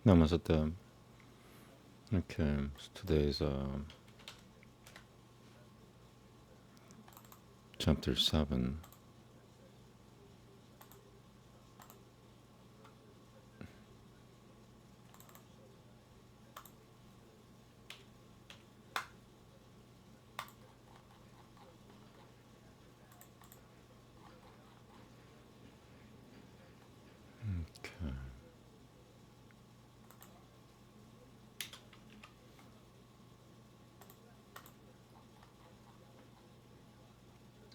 Namaste. Okay, so today's chapter 7. Okay.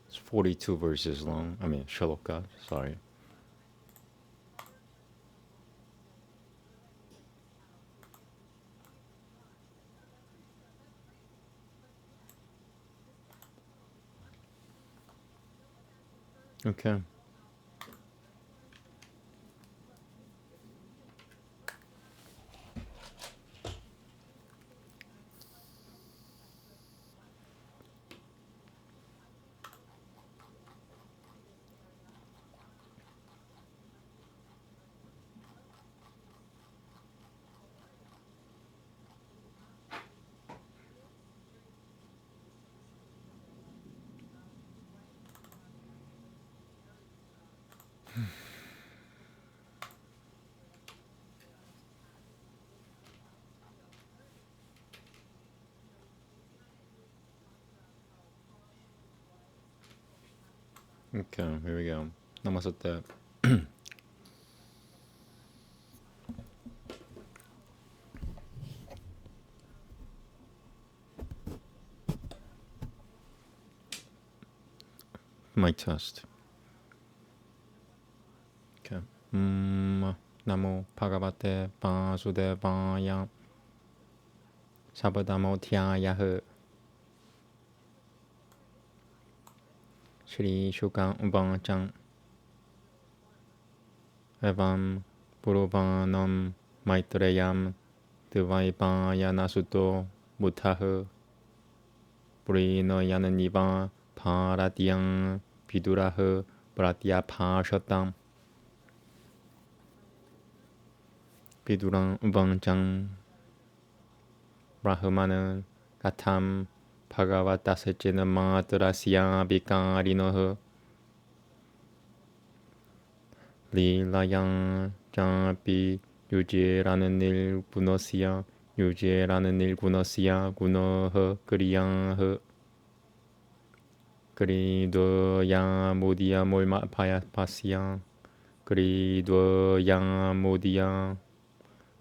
It's 42 verses long. Shloka, sorry. Okay. Okay, here we go. Namaste. Mic test. Okay. Namo Bhagavate Vasudevaya Sabadamotyaya Shri Shuka Ubangchang Evam Purovanam Maitreyam Devayapaya Nasuto Mutaha Purinoyananiva Paratyang Viduraha Pratyapashatam Vidurang Ubangchang Brahmana Katam Bhagavatasachena Matarasya Vikarinoha Lilayang Japi 유제라는 일 구너시야 유제라는 일 구너시야 구너허 그리양허 그리도야 모디야 몰마 파야파시야 그리도야 모디야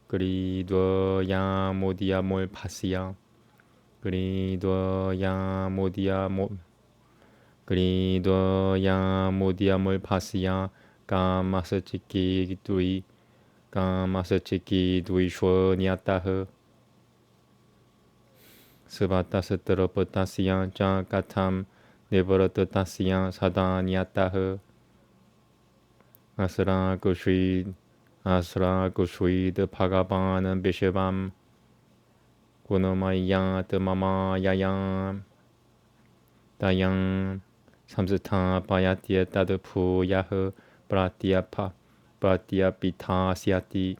그리도야 모디야 몰파시야 그리도야 모디야 몰 그리도야 모디야 몰파시야 까마스치키 두이 까마스치키 두이 쇼니아타흐 스바타스트로포타시야 짜까탐 네버러트타시야 사다니아타흐 아스라 구슈이드 바가바는 비시밤 구노마이야 드마마야야 다양 삼스타 바야티에 따드푸야흐 브라티아피타시아티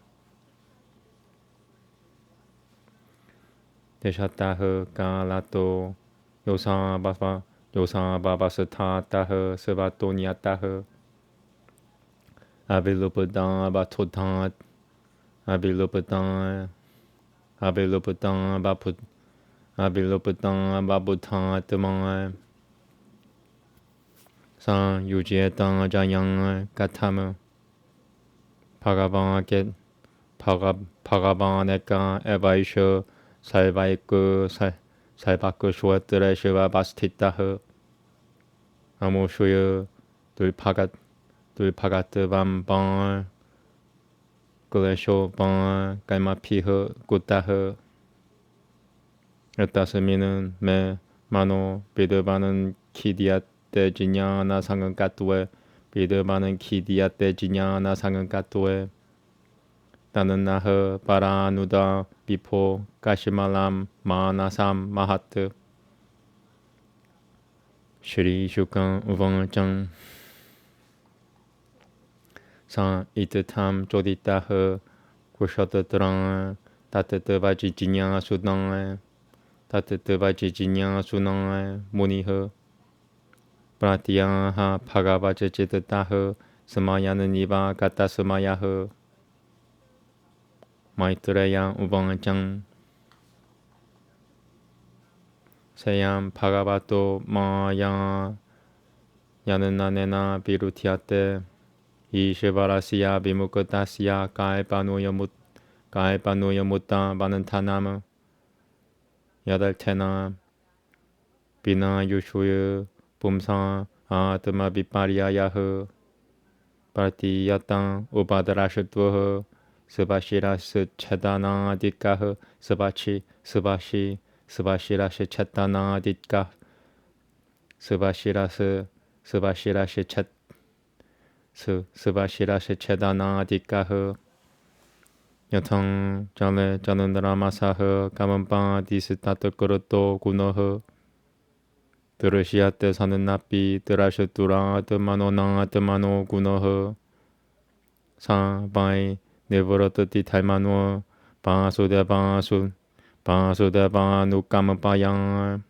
데샤타흐 까라토 요사바바스타타흐 스바토니아타흐 아빌루프당 바토탄 아빌루프당 바부탄 뜨망 상 유지했던 자양을 까타무 바가바네까 에바이쇼 살바이크 쇼트레 시바 바스티타흐 아모쇼여 둘파가트 밤방 글레쇼 방 깔마피흐 꾸타흐 에따스미는 메 마노 비드바는 키디아 때지냐나 상은 까뚜에 비드바는 키디아 때지냐나 상은 까뚜에 나는 나흐 바라누다 비포 까시말람 마나삼 마하트 Shri Shukan Uvangchang San Itatam Joditaha Kushotatrang Tatatavajijinya Sudang Tatatavajijinya Sunang Muniha Pratyaha Bhagavajachitataha Samayana Kata Samayaha Maitreya Uvanchang Sayam Bhagavato Maya Yanananena Virutiate Ishivarasya Vimukatasya Kaepanuya Mutta Vanantanama Yadaltena Bina Yushuya Pumsa Atma Viparyayaha Partiyatang Upadarashatvaha Sabashiras Chadana Dikah Sabashirasa Chatana Dikah Sabashirasa Chadana Dikah Yatang Jale Janandra Masaha Kamampa Disitata Kuroto Gunoha Durashiate Sananapi Durashatura Atmano Atmano Gunoha Sa Bai Nevorotati Taimano Basudeva Nukamapayang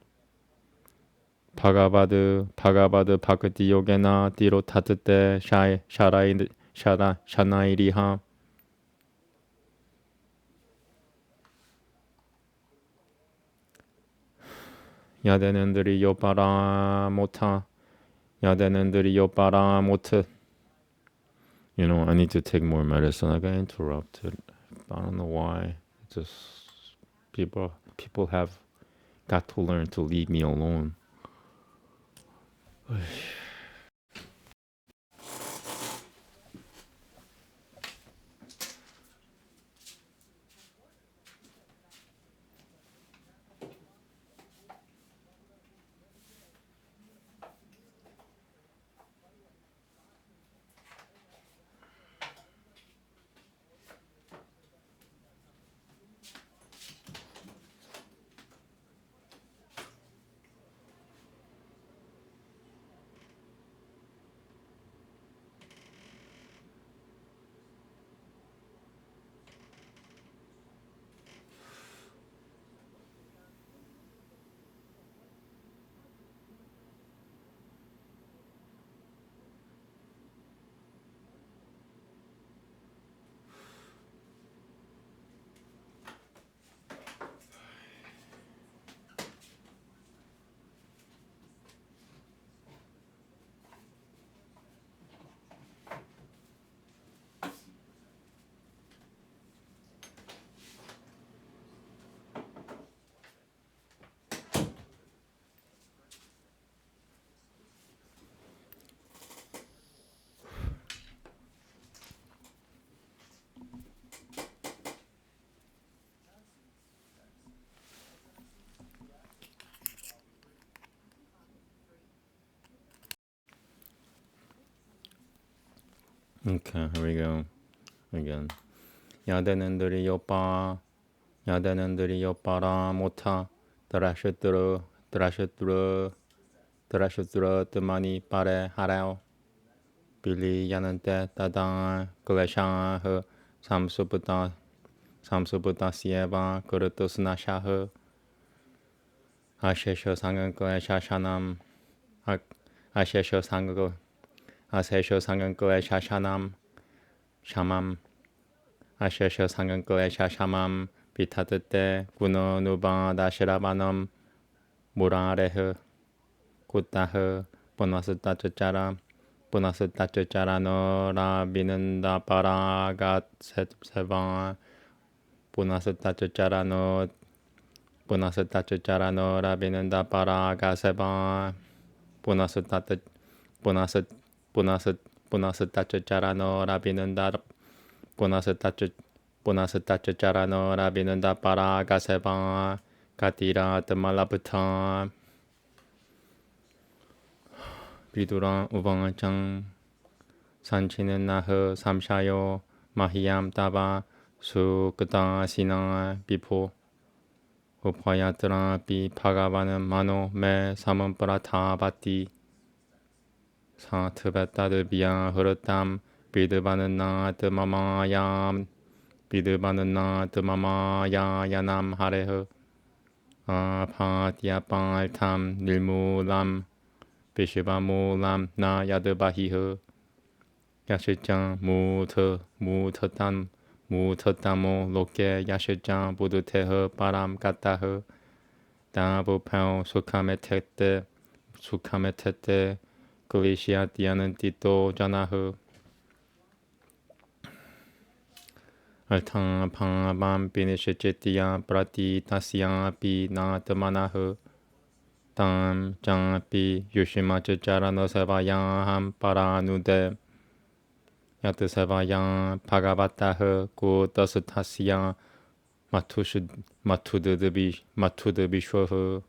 Bhagavad Bhakti Yogena Tiro Tatate Shanairiha 야대는들이 요바라 못하 야대는들이 요바라 못해. You know, I need to take more medicine. I got interrupted. I don't know why. Just people have got to learn to leave me alone. Okay, here we go again. 야대는들이 요빠라 못하 드라슈뚜르 뜨마니 빠레 하라오 빌리 야는때 따당 글래샤흐 삼수부터 시에바 그르트 스나샤흐 아셰쇼 상은 글래샤샤남 아셰쇼 상은 글래샤샤남 샤맘 아셰쇼 상은 글래샤샤맘 비타트때 구노 누바 다시라바넘 무라레흐 구타흐 보나스타츠짜라 노라 비는다 바라가 세방 보나스타츠짜라 노라 비는다 바라가 세방 보나스타츠짜라 노라 비는다 보나스타츠짜라 노라 비는다 바라가 세방 가티라 드말라부터 비두라 우방짱 산치는 나흐 삼샤요 마히얌 따바 수끄다 시나 비포 우파야트라 비 파가바는 마노 메 사먼프라타 바티 사트베타드 비야 흐르탐 비드바는 나트 마마얌 비드바는나 드마마야 야남 하레흐 아파디아빵알탐 닐무람 비시바무람 나 야드바히흐 야실장 무터탄 무터타모 로케 야실장 부두테흐 바람 까타흐 다부파오 수카메테테 글리시아티아는 띠또 자나흐 알탕 팡밤 비니시체티야 프라티 타시야 비나 드마나흐 담 장비 유시마츠 자라노세바야함 파라누데 야트세바야 바가바타흐 구더스타시야 마투드비쇼흐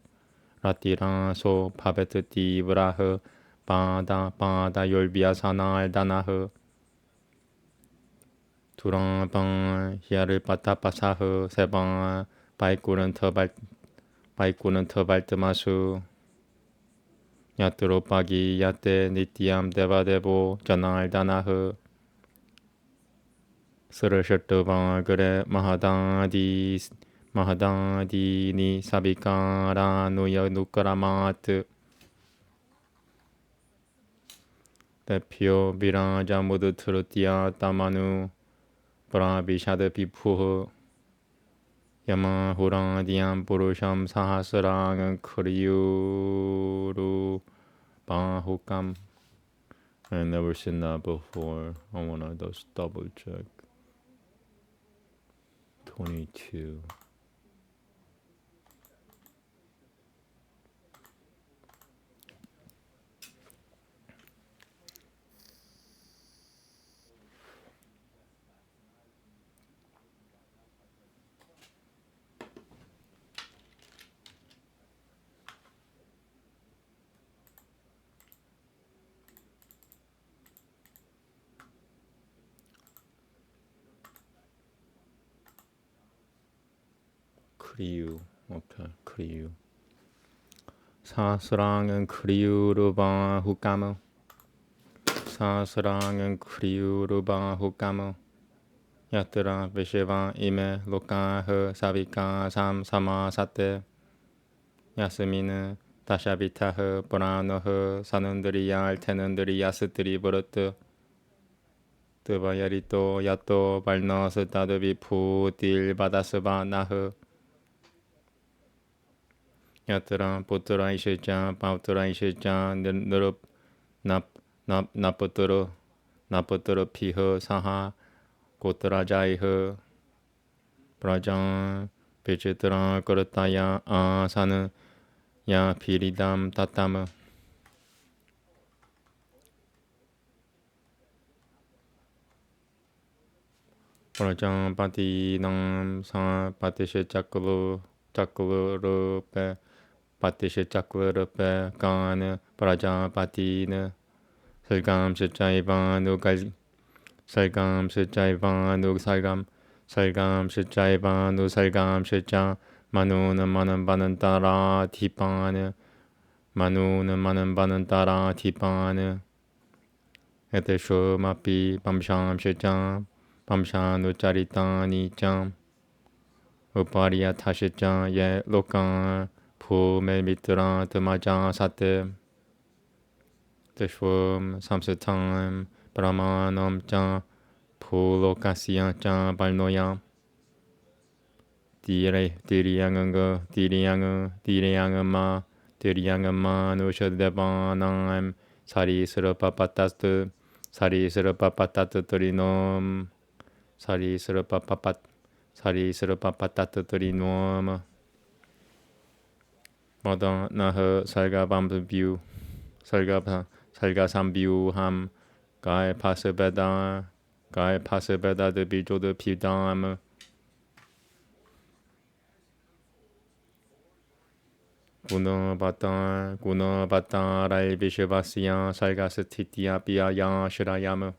라티라소 파베트티브라흐 바다 욜비아사나 알다나흐 두랑방 히아를 빠타파사흐 세방 바이꾸는 터발트마수 야트로파기 야테 니티암 데바데보 자나알다나흐 스르셔트방 그레 마하다디니 사비카라 누여 누카라마트 대표 비라자 모두 트루티아 따마누 브라비샤드 비푸흐 야마후라디암 부루샴 사하스랑은 크리우루 바후감. I never seen that before. I wanna just double check. 22. 크리우. 오케이. 크리우. 사스랑은 크리우르바 후까무. 사스랑은 크리우르바 후까무. 야트라 베시바 이메 로카흐 사비카 삼사마사테 야스미는 다샤비타흐 브라노흐 사는들이야 알테는들이 브르트 드바야리또 야또 발너스 따드비 푸딜 바다스바 나흐 야트라 보트라 이실자 바우트라 이실자 느릅 나쁘트르 피흐 사하 고트라자이흐 브라장 비치트라 그르타야 아사는 야 비리담 따따무 브라장 파티남 사 파티시 짜꾸르페 파티시 짜꾸르페 가는 브라장 파티는 설감 실자이바누 살감 실자이바누 살감 실자이바누 살감 실자 마누는 많은 바는 따라 디바는 마누는 많은 바는 따라 디바는 에테쇼 마피 밤샴 실자 밤샤누 짜리따니짱 우파리아 타실자 예 로칸 푸멜 미트라 드마자 사테 대쇼음 삼스탕 브라마넘짱 푸로카시아짱 발노야 디리양은마 누셔데바나임 사리스르파파타트 사리스르파파타트리놈 사리스르파파타트리놈 마다 나흐 살가밤비우 살가삼비우함 가에 파스베다 드비조드 피담 구너바타 라이비시바시야 살가스티티아 비아야 시라야무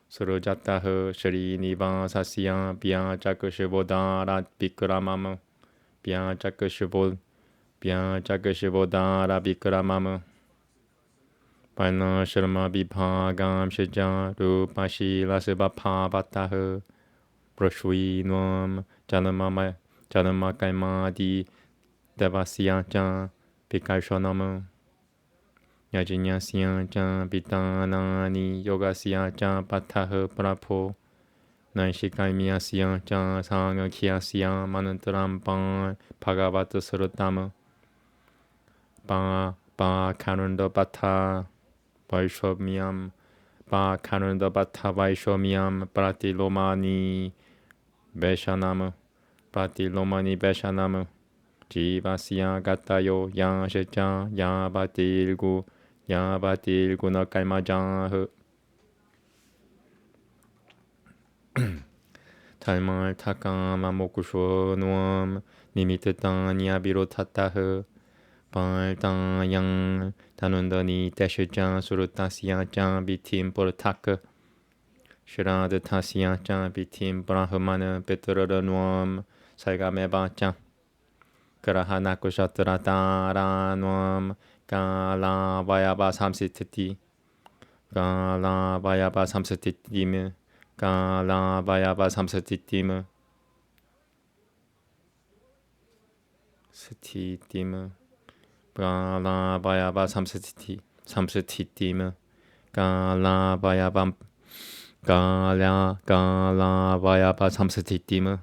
스르자타흐 시리니바사시야 비아 짜크시보다라 비크라마무 비아 짜크시보다라 비크라마무 발나 셔마 비파감 시자 루파시 라스바파바타흐 Prashui Nuam Janama Kaima Di Devasya Jan Pikaishonam Yajinyasya Jan Pitanani Yogasya Jan Patah Prapo Naishikaimiyasya Jan Sangakyasya Manantram Pan Bhagavata Sarutama Ba Kananda Bata Vaishwamyam Ba Kananda Bata Vaishwamyam Pratilomani Veshanama Pratilomani Veshanama Jivasya Gatayo Yanshacha Yabatilgu Yabatilguna Kalmajah Talmal Takama Mokusho Nuam Nimitan Yabiro Tatah Paltan Yang Tanundani Teshajan Surutasya Jan Bitim Portak Shirad Tasya Jan Bitim Brahmana Petrada Nuam Sagameba Jan Karahanakushatrata Nuam Kala Vayaba Samsititi Kala Vayaba Samsititim Kala Vayaba Samsititim Satitim Kala Vayaba Samsititim Kala Vayaba Kala Vayaba Samsititim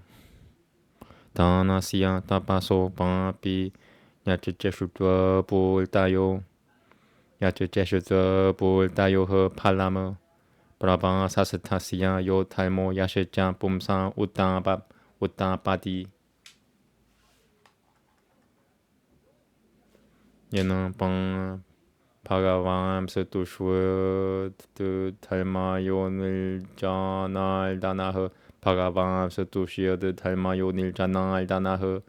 Tanasya Tapaso Papi Yachecheshutva Pultayo Yachecheshutva Pultayo He Palama Prabha Sasatasya Yo Talmo Yashecha Pumsa Utapadi Yana Pang Bhagavam Satushwa Talmayo Niljanal Danaha Bhagavam Satushya Talmayo Niljanal Danaha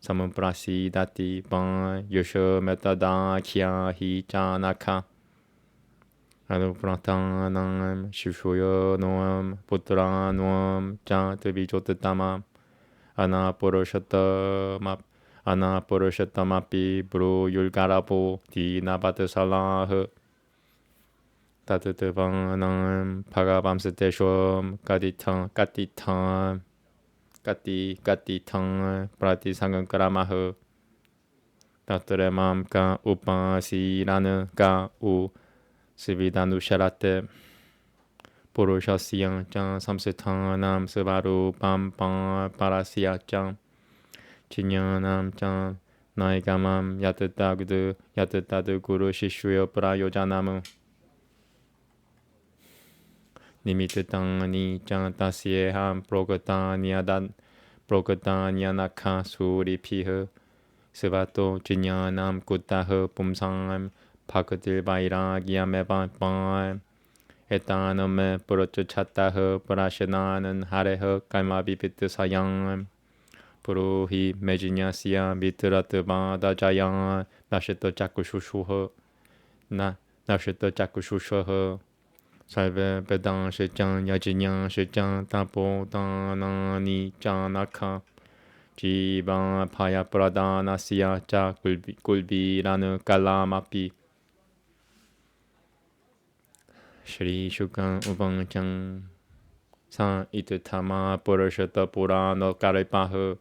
Samamprasi Dati Pan Yasha Metada Kya Hi Janaka Anupratanam Shishoya Noam Putra Noam Jantavijotatama Anapurushatamapi Bru Yulgarapo Dinabata Salah Tatatavanam Bhagavamsateshwam Katitan Pratisangakaramaha Tataremam Ka Upasirana Ka U Sividanu Sharate Purushasya Jan Samsitanam Sivaru Pam Parasya Jan Chinyanam Jan Naigamam Yatatadu Guru Shishya Prayojanam Nimititani Jan Tasyeham Progatanya Suri Piha Sivato Chinyanam Kutaha Pumsam Pakatil Vairagyam Evan Etaname Purachataha Parashananan Hareha Kaimabipit Sayam Puruhi Mejinyasya Vitratva Dajayan Nashita Chakushushuha Nashita Chakushushaha Salve Bedan Shejan Yajinyan Shejan Tapo Danani Janaka Jivan Paya Pradana Siya Kulbiranu Kalamapi Shri Shukan Uvanchang San Itutama Purashata Purana Karipaha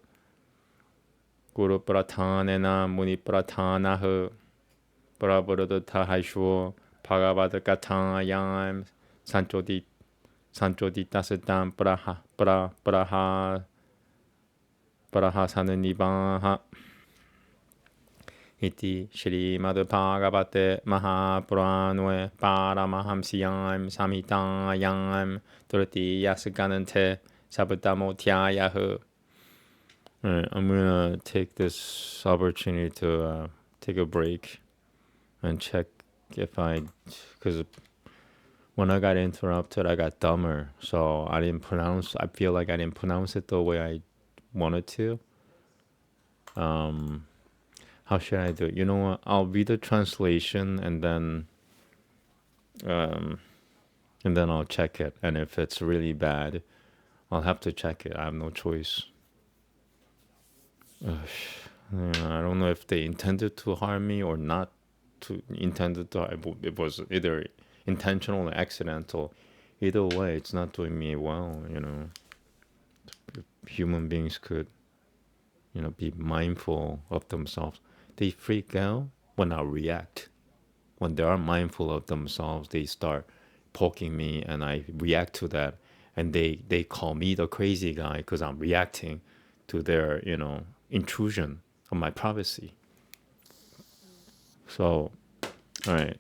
Guru Prathanena Muni Prathanaha Prabhupada Haishwo Bhagavata Kathayam Sanchodi Tasadam Prahasananivaha Iti Srimad Bhagavate Mahapuranoe Paramahamsiyam Samhitayam Tritiyasaganante Sabutamotyayah. Alright, I'm gonna take this opportunity to take a break and check if because when I got interrupted, I got dumber. So I feel like I didn't pronounce it the way I wanted to. How should I do it? You know what? I'll read the translation and then I'll check it. And if it's really bad, I'll have to check it. I have no choice. I don't know if they intended to harm me or not. It was either intentional or accidental. Either way, it's not doing me well, human beings could, be mindful of themselves. They freak out when I react. When they are mindful of themselves, they start poking me and I react to that. And they call me the crazy guy because I'm reacting to their, intrusion of my privacy. So, all right.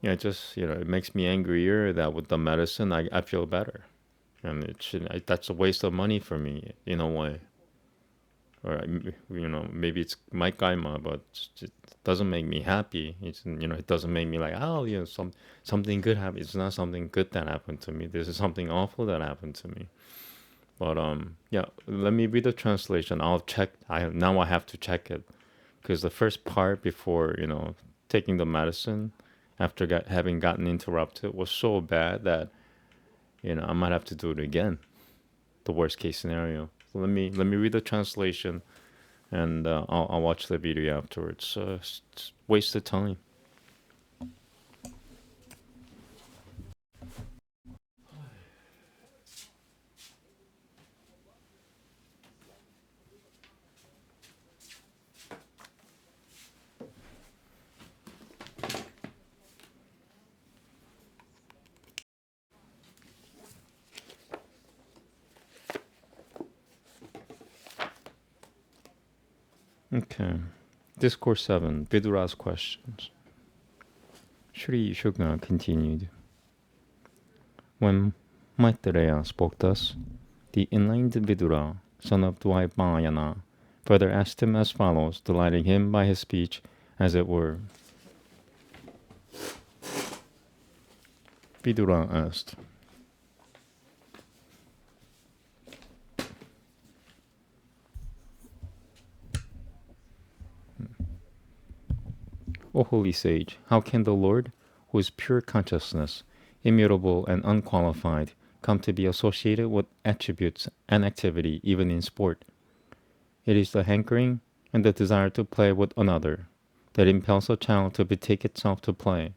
Yeah, just, it makes me angrier that with the medicine, I feel better. And that's a waste of money for me in a way. Or, maybe it's my karma, but it doesn't make me happy. It doesn't make me like, oh, something good happened. It's not something good that happened to me. This is something awful that happened to me. But yeah, let me read the translation. I'll check. I have to check it because the first part before taking the medicine, after having gotten interrupted, was so bad that I might have to do it again. The worst case scenario. So let me read the translation, and I'll watch the video afterwards. It's waste of time. Okay. Discourse 7, Vidura's questions. Sri Shugna continued. When Maitreya spoke thus, the enlightened Vidura, son of Dvaipayana, further asked him as follows, delighting him by his speech, as it were. Vidura asked, O holy sage, how can the Lord, who is pure consciousness, immutable and unqualified, come to be associated with attributes and activity even in sport? It is the hankering and the desire to play with another that impels a child to betake itself to play.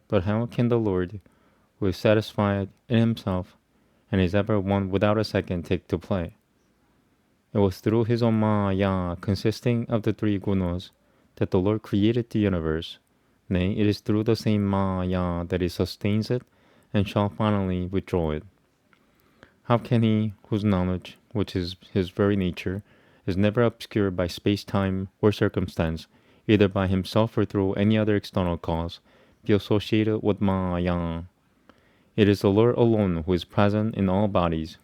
But how can the Lord, who is satisfied in himself and is ever one without a second, take to play? It was through his own Maya, consisting of the three gunas, that the Lord created the universe. Nay, it is through the same Maya that he sustains it and shall finally withdraw it. How can he, whose knowledge, which is his very nature, is never obscured by space-time or circumstance, either by himself or through any other external cause, be associated with Maya? It is the Lord alone who is present in all bodies.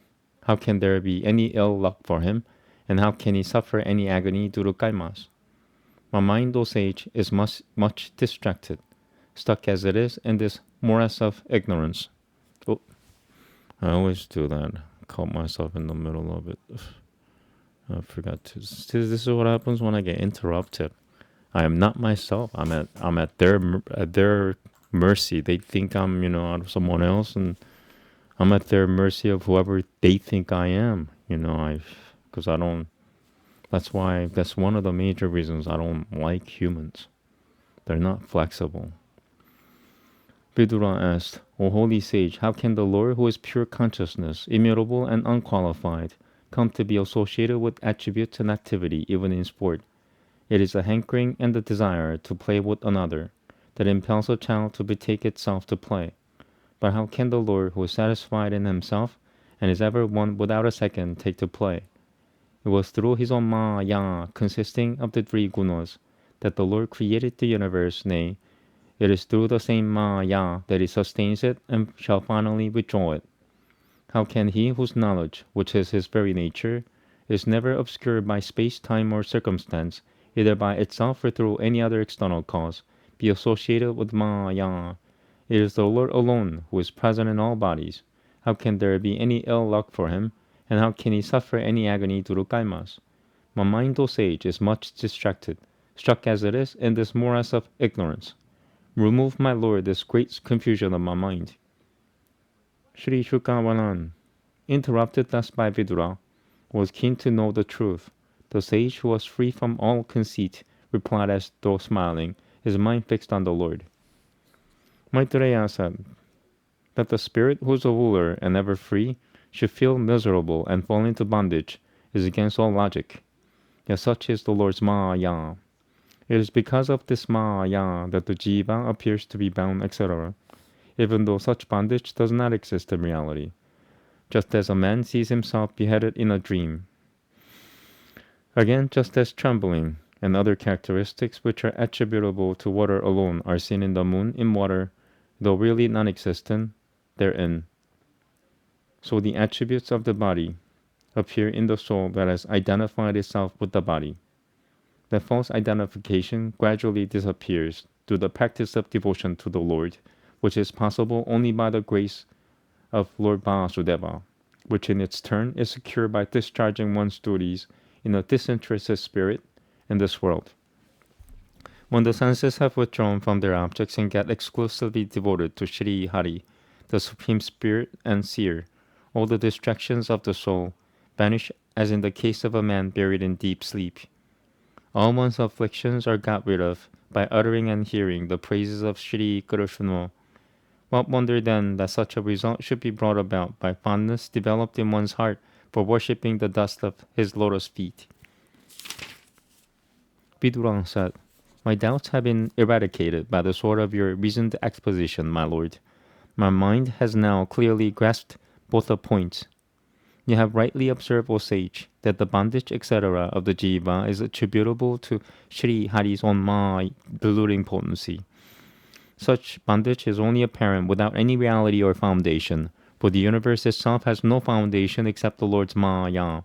How can there be any ill luck for him, and how can he suffer any agony due to karmas? My mind, O sage, is much distracted, stuck as it is in this morass of ignorance. Oh, I always do that. Caught myself in the middle of it. I forgot to. This is what happens when I get interrupted. I am not myself. I'm at their mercy. They think I'm out of someone else, and I'm at their mercy of whoever they think I am. Because I don't. That's one of the major reasons I don't like humans. They're not flexible. Vidura asked, O holy sage, how can the Lord, who is pure consciousness, immutable and unqualified, come to be associated with attributes and activity, even in sport? It is the hankering and the desire to play with another that impels a child to betake itself to play. But how can the Lord, who is satisfied in himself and is ever one without a second, take to play? It was through his own Maya, consisting of the three gunas, that the Lord created the universe. Nay, it is through the same Maya that he sustains it and shall finally withdraw it. How can he whose knowledge, which is his very nature, is never obscured by space, time, or circumstance, either by itself or through any other external cause, be associated with Maya? It is the Lord alone who is present in all bodies. How can there be any ill luck for him, and how can he suffer any agony due to karmas? My mind, O sage, is much distracted, stuck as it is in this morass of ignorance. Remove, my Lord, this great confusion of my mind. Sri Shukavanan, interrupted thus by Vidura, was keen to know the truth. The sage, who was free from all conceit, replied as though smiling, his mind fixed on the Lord. Maitreya said, that the spirit who is a ruler and ever free should feel miserable and fall into bondage is against all logic. Yet such is the Lord's Maya. It is because of this Maya that the jiva appears to be bound, etc., even though such bondage does not exist in reality, just as a man sees himself beheaded in a dream. Again, just as trembling and other characteristics which are attributable to water alone are seen in the moon in water, though really non-existent therein, so the attributes of the body appear in the soul that has identified itself with the body. That false identification gradually disappears through the practice of devotion to the Lord, which is possible only by the grace of Lord Vasudeva, which in its turn is secured by discharging one's duties in a disinterested spirit in this world. When the senses have withdrawn from their objects and get exclusively devoted to Shri Hari, the Supreme Spirit and Seer, all the distractions of the soul vanish as in the case of a man buried in deep sleep. All one's afflictions are got rid of by uttering and hearing the praises of Shri Krishna. What wonder then that such a result should be brought about by fondness developed in one's heart for worshipping the dust of his lotus feet. Vidurang said, "My doubts have been eradicated by the sword of your reasoned exposition, my lord. My mind has now clearly grasped both the points. You have rightly observed, O sage, that the bondage, etc., of the jiva is attributable to Shri Hari's own deluding potency. Such bondage is only apparent without any reality or foundation, for the universe itself has no foundation except the Lord's Maya.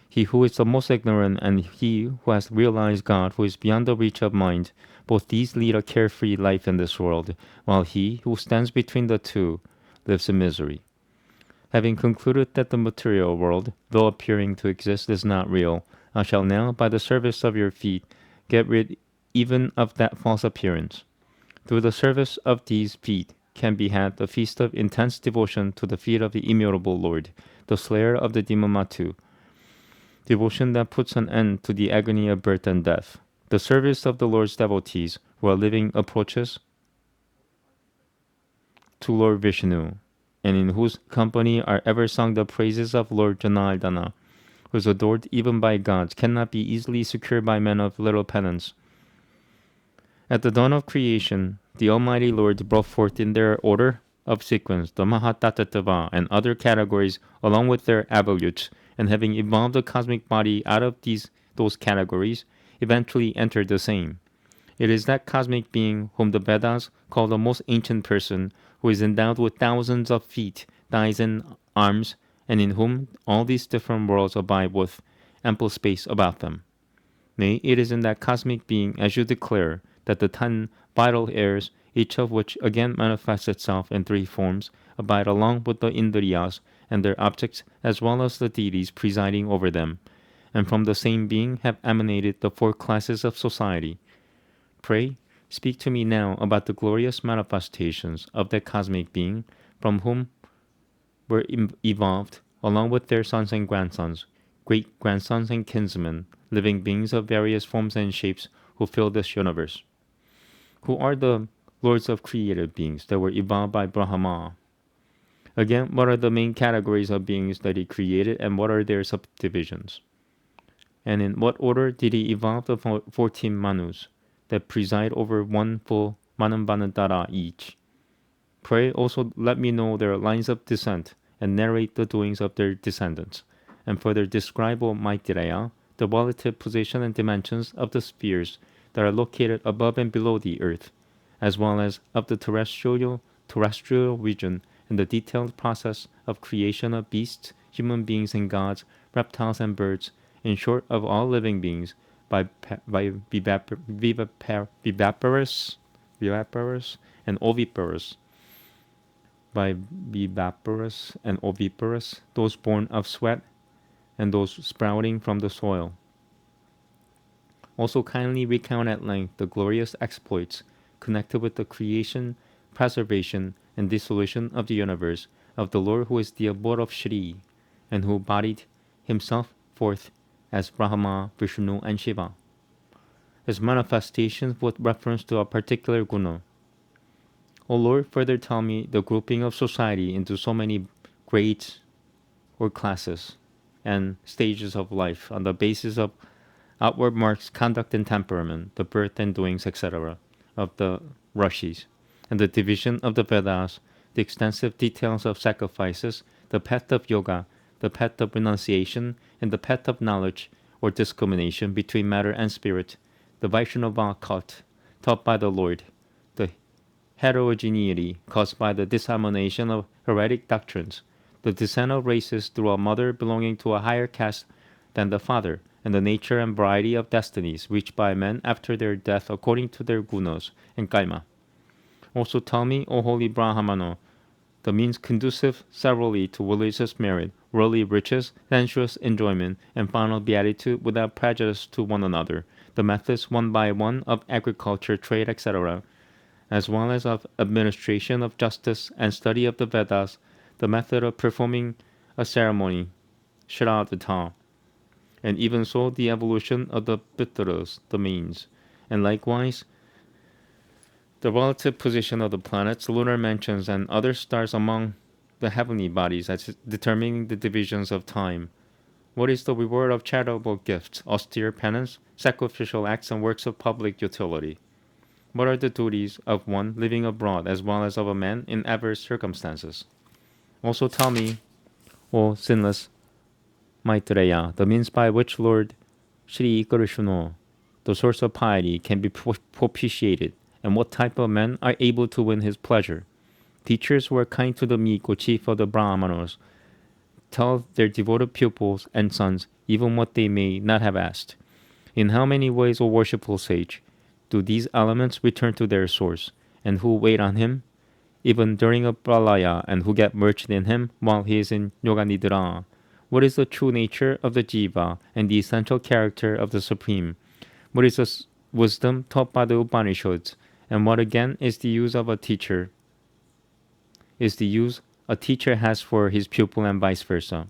He who is the most ignorant and he who has realized God, who is beyond the reach of mind, both these lead a carefree life in this world, while he who stands between the two lives in misery. Having concluded that the material world, though appearing to exist, is not real, I shall now, by the service of your feet, get rid even of that false appearance. Through the service of these feet can be had the feast of intense devotion to the feet of the immutable Lord, the slayer of the demon Matu, devotion that puts an end to the agony of birth and death. The service of the Lord's devotees who are living approaches to Lord Vishnu, and in whose company are ever sung the praises of Lord Janardana, who is adored even by gods, cannot be easily secured by men of little penance. At the dawn of creation, the Almighty Lord brought forth in their order of sequence the Mahatattva and other categories along with their absolutes, and having evolved the cosmic body out of those categories, eventually entered the same. It is that cosmic being whom the Vedas call the most ancient person, who is endowed with thousands of feet, thighs, and arms, and in whom all these different worlds abide with ample space about them. Nay, it is in that cosmic being, as you declare, that the 10 vital airs, each of which again manifests itself in 3 forms, abide along with the Indriyas and their objects, as well as the deities presiding over them, and from the same being have emanated the 4 classes of society. Pray, speak to me now about the glorious manifestations of that cosmic being, from whom were evolved, along with their sons and grandsons, great-grandsons and kinsmen, living beings of various forms and shapes who fill this universe. Who are the lords of created beings that were evolved by Brahma? Again, what are the main categories of beings that he created, and what are their subdivisions? And in what order did he evolve the 14 Manus that preside over one full Manambanadara each? Pray also let me know their lines of descent and narrate the doings of their descendants, and further describe, O Maitreya, the relative position and dimensions of the spheres that are located above and below the earth, as well as of the terrestrial region and the detailed process of creation of beasts, human beings and gods, reptiles and birds, in short, of all living beings, by viviparous and oviparous, by viviparous and oviparous, those born of sweat and those sprouting from the soil. Also kindly recount at length the glorious exploits connected with the creation, preservation, and dissolution of the universe of the Lord who is the abode of Shri, and who bodied himself forth as Brahma, Vishnu, and Shiva. His manifestations with reference to a particular guna. O Lord, further tell me the grouping of society into so many grades or classes and stages of life on the basis of outward marks, conduct and temperament, the birth and doings, etc. of the Rishis, and the division of the Vedas, the extensive details of sacrifices, the path of yoga, the path of renunciation, and the path of knowledge or discrimination between matter and spirit, the Vaishnava cult taught by the Lord, the heterogeneity caused by the disharmonization of heretic doctrines, the descent of races through a mother belonging to a higher caste than the father, and the nature and variety of destinies reached by men after their death according to their gunas and karma. Also tell me, O holy Brahmana, the means conducive severally to religious merit, worldly riches, sensuous enjoyment, and final beatitude without prejudice to one another, the methods one by one of agriculture, trade, etc., as well as of administration of justice and study of the Vedas, the method of performing a ceremony, Shraddha, and even so the evolution of the Pitaras, the means, and likewise the relative position of the planets, lunar mansions, and other stars among the heavenly bodies as determining the divisions of time. What is the reward of charitable gifts, austere penance, sacrificial acts, and works of public utility? What are the duties of one living abroad as well as of a man in adverse circumstances? Also tell me, O sinless Maitreya, the means by which Lord Sri Krishna, the source of piety, can be propitiated, and what type of men are able to win his pleasure. Teachers who are kind to the meek or chief of the Brahmanas tell their devoted pupils and sons even what they may not have asked. In how many ways, O worshipful sage, do these elements return to their source, and who wait on him, even during a pralaya, and who get merged in him while he is in yoga nidra? What is the true nature of the jiva and the essential character of the Supreme? What is the wisdom taught by the Upanishads, and what again is the use of a teacher? Is the use a teacher has for his pupil and vice versa?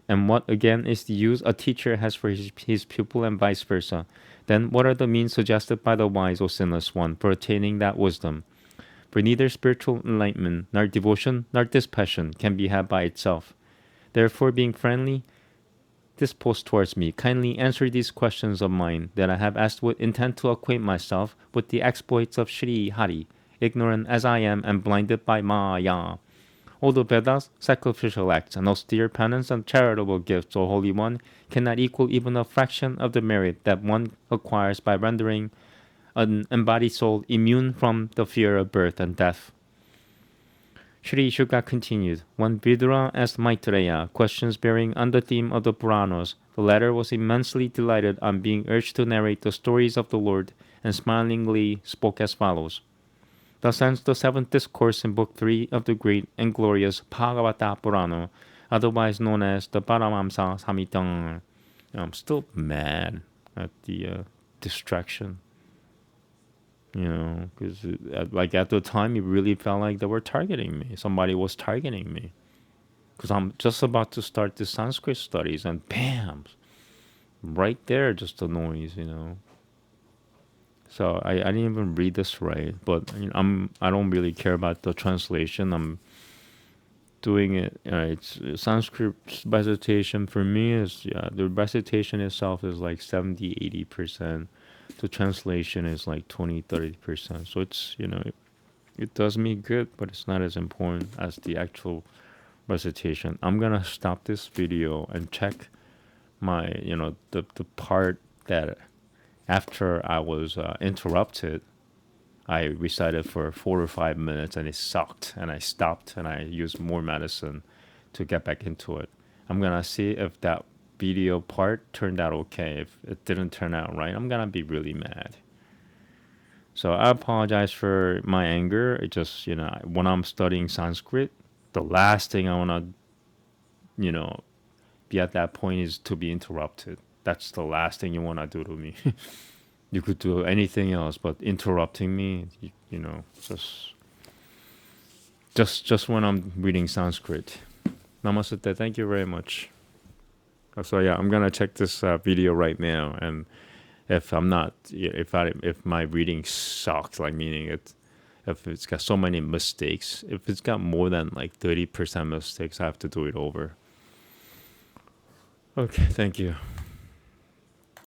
And what again is the use a teacher has for his pupil and vice versa? Then what are the means suggested by the wise, O sinless one, for attaining that wisdom? For neither spiritual enlightenment, nor devotion, nor dispassion can be had by itself. Therefore, being friendly disposed towards me, kindly answer these questions of mine that I have asked with intent to acquaint myself with the exploits of Sri Hari, ignorant as I am and blinded by Maya. All the Vedas, sacrificial acts, and austere penance and charitable gifts, O Holy One, cannot equal even a fraction of the merit that one acquires by rendering an embodied soul immune from the fear of birth and death. Sri Shuka continued. When Vidura asked Maitreya questions bearing on the theme of the Puranas, the latter was immensely delighted on being urged to narrate the stories of the Lord, and smilingly spoke as follows. Thus ends the seventh discourse in Book 3 of the great and glorious Bhagavata Purana, otherwise known as the Paramamsa Samhita. I'm still mad at the distraction. Because like at the time, it really felt like they were targeting me. Somebody was targeting me. Because I'm just about to start the Sanskrit studies, and bam, right there, just the noise, So I didn't even read this right, but I don't really care about the translation. I'm doing it. It's Sanskrit recitation for me is the recitation itself is like 70-80%. The translation is like 20-30%. So it's it does me good, but it's not as important as the actual recitation. I'm gonna stop this video and check my the part that after I was interrupted, I recited for 4 or 5 minutes and it sucked, and I stopped and I used more medicine to get back into it. I'm gonna see if that video part turned out okay. If it didn't turn out right, I'm gonna be really mad. So I apologize for my anger. It just, when I'm studying Sanskrit, the last thing I wanna, be at that point is to be interrupted. That's the last thing you wanna do to me. You could do anything else, but interrupting me, just when I'm reading Sanskrit. Namaste. Thank you very much. So yeah, I'm gonna check this video right now, and if I'm not, if my reading sucks, like meaning if it's got so many mistakes. If it's got more than like 30% mistakes, I have to do it over. Okay, thank you.